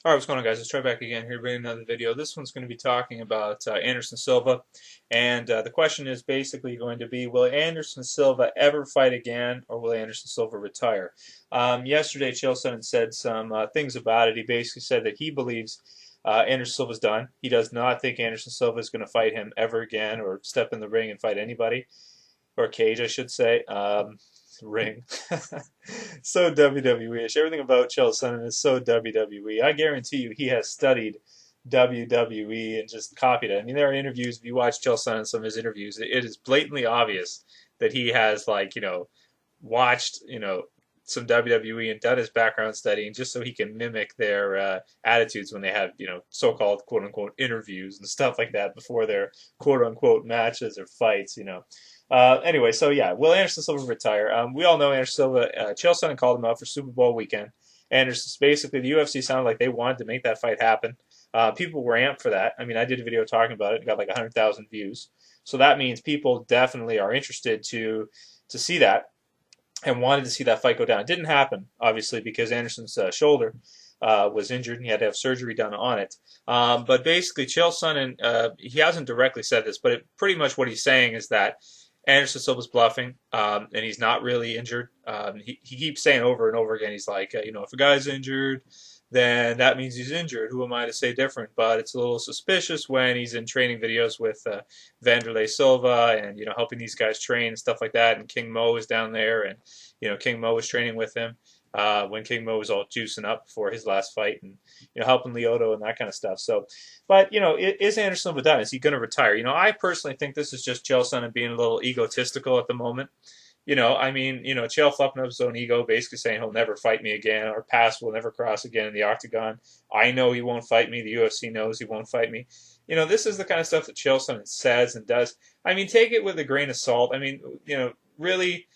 Alright, what's going on, guys? Let's try back again here, bringing another video. This one's going to be talking about Anderson Silva, and the question is basically going to be, will Anderson Silva ever fight again, or will Anderson Silva retire? Yesterday, Chael Sonnen said some things about it. He basically said that he believes Anderson Silva's done. He does not think Anderson Silva is going to fight him ever again, or step in the ring and fight anybody, or cage, I should say. Ring. So WWE-ish. Everything about Chael Sonnen is so WWE. I guarantee you he has studied WWE and just copied it. I mean, there are interviews, if you watch Chael Sonnen, some of his interviews, it is blatantly obvious that he has, like, watched, some WWE and done his background studying just so he can mimic their attitudes when they have, so-called quote-unquote interviews and stuff like that before their quote-unquote matches or fights. Anyway, so yeah, will Anderson Silva retire? We all know Anderson Silva. Chael Sonnen called him out for Super Bowl weekend. Anderson, basically, the UFC sounded like they wanted to make that fight happen. People were amped for that. I mean, I did a video talking about it. It got like 100,000 views. So that means people definitely are interested to see that and wanted to see that fight go down. It didn't happen, obviously, because Anderson's shoulder was injured and he had to have surgery done on it. But basically, Chael Sonnen, he hasn't directly said this, but pretty much what he's saying is that Anderson Silva's bluffing, and he's not really injured. He keeps saying over and over again, he's like, if a guy's injured, then that means he's injured. Who am I to say different? But it's a little suspicious when he's in training videos with Vanderlei Silva and, helping these guys train and stuff like that. And King Mo is down there, and, King Mo was training with him when King Mo was all juicing up before his last fight and, helping Lyoto and that kind of stuff. So, but, is Anderson Silva done? Is he going to retire? I personally think this is just Chael Sonnen being a little egotistical at the moment. Chael fluffing up his own ego, basically saying he'll never fight me again, or paths will never cross again in the octagon. I know he won't fight me. The UFC knows he won't fight me. This is the kind of stuff that Chael Sonnen says and does. Take it with a grain of salt. Really,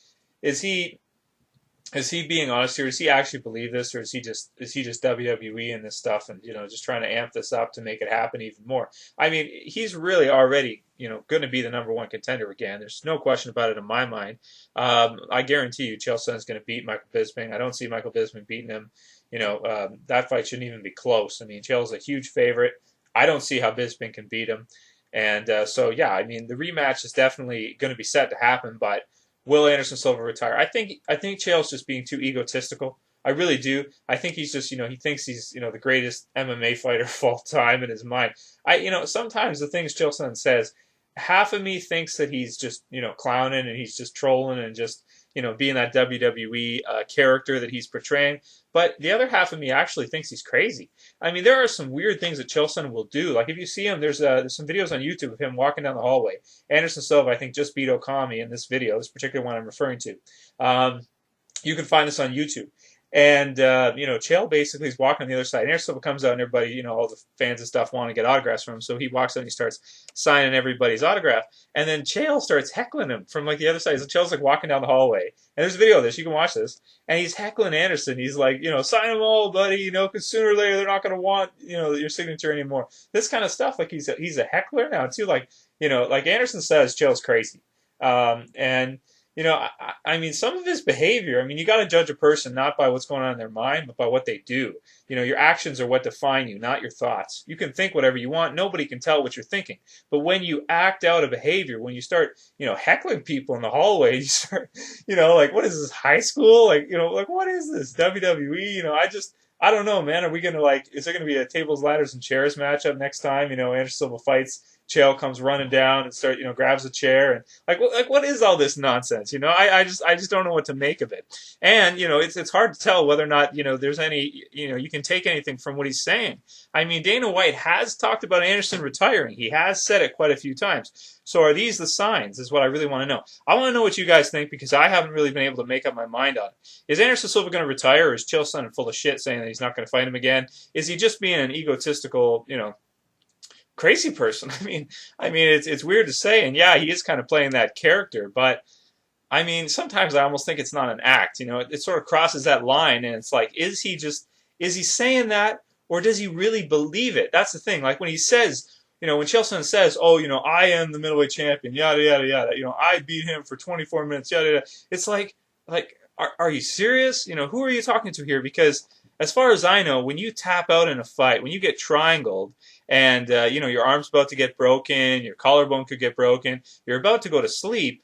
is he being honest here? Does he actually believe this, or is he just WWE in this stuff and just trying to amp this up to make it happen even more? He's really already going to be the #1 contender again. There's no question about it in my mind. I guarantee you, Chael Sonnen's going to beat Michael Bisping. I don't see Michael Bisping beating him. That fight shouldn't even be close. Chael's a huge favorite. I don't see how Bisping can beat him. And so yeah, the rematch is definitely going to be set to happen, but will Anderson Silva retire? I think Chael's just being too egotistical. I really do. I think he's just, he thinks he's, the greatest MMA fighter of all time in his mind. Sometimes the things Chael Sonnen says, half of me thinks that he's just, clowning and he's just trolling and just, being that WWE character that he's portraying. But the other half of me actually thinks he's crazy. There are some weird things that Chael Sonnen will do. Like if you see him, there's some videos on YouTube of him walking down the hallway. Anderson Silva, I think, just beat Okami in this video, this particular one I'm referring to. You can find this on YouTube. And, Chael basically is walking on the other side. Anderson Silva comes out and everybody, all the fans and stuff want to get autographs from him. So he walks out and he starts signing everybody's autograph. And then Chael starts heckling him from like the other side. So Chael's like walking down the hallway. And there's a video of this. You can watch this. And he's heckling Anderson. He's like, sign them all, buddy, because sooner or later they're not going to want, your signature anymore. This kind of stuff. Like he's a heckler now too. Like, like Anderson says, Chael's crazy. Some of his behavior, you got to judge a person not by what's going on in their mind, but by what they do. Your actions are what define you, not your thoughts. You can think whatever you want. Nobody can tell what you're thinking. But when you act out a behavior, when you start, heckling people in the hallway, you start, like, what is this, high school? Like, what is this, WWE? I don't know, man. Are we going to, is there going to be a tables, ladders, and chairs matchup next time? Anderson Silva fights. Chael comes running down and grabs a chair and what is all this nonsense? I just don't know what to make of it. And it's hard to tell whether or not there's any you can take anything from what he's saying. Dana White has talked about Anderson retiring. He has said it quite a few times. So are these the signs? Is what I really want to know. I want to know what you guys think because I haven't really been able to make up my mind on it. Is Anderson Silva going to retire, or is Chael Sonnen full of shit saying that he's not going to fight him again? Is he just being an egotistical crazy person? It's weird to say, and yeah, he is kind of playing that character, but sometimes I almost think it's not an act. It sort of crosses that line, and it's like, is he saying that, or does he really believe it? That's the thing. Like when he says, when Chael Sonnen says, oh, I am the middleweight champion, yada yada yada, I beat him for 24 minutes, yada yada. It's like, are you serious? Who are you talking to here? Because as far as I know, when you tap out in a fight, when you get triangled, and your arm's about to get broken, your collarbone could get broken, you're about to go to sleep.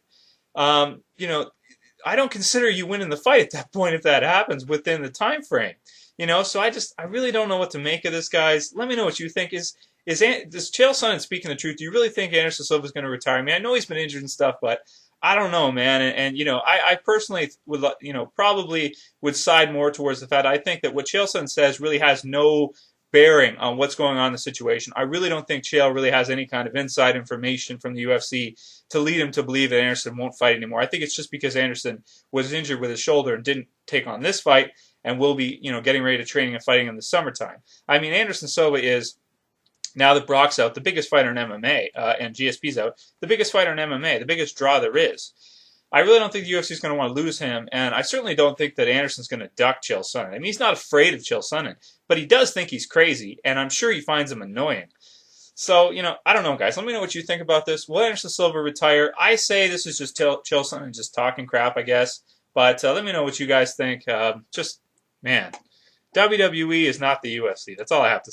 I don't consider you winning the fight at that point if that happens within the time frame. So I really don't know what to make of this, guys. Let me know what you think. Does Chael Sonnen speaking the truth? Do you really think Anderson Silva is going to retire? I mean, I know he's been injured and stuff, but I don't know, man. I personally would, probably would side more towards the fact I think that what Chael Sonnen says really has no bearing on what's going on in the situation. I really don't think Chael really has any kind of inside information from the UFC to lead him to believe that Anderson won't fight anymore. I think it's just because Anderson was injured with his shoulder and didn't take on this fight and will be, getting ready to training and fighting in the summertime. I mean, Anderson Silva is, now that Brock's out, the biggest fighter in MMA, and GSP's out, the biggest fighter in MMA, the biggest draw there is. I really don't think the UFC is going to want to lose him, and I certainly don't think that Anderson's going to duck Chael Sonnen. I mean, he's not afraid of Chael Sonnen, but he does think he's crazy, and I'm sure he finds him annoying. So, I don't know, guys. Let me know what you think about this. Will Anderson Silva retire? I say this is just Chael Sonnen just talking crap, I guess. But let me know what you guys think. Man, WWE is not the UFC. That's all I have to say.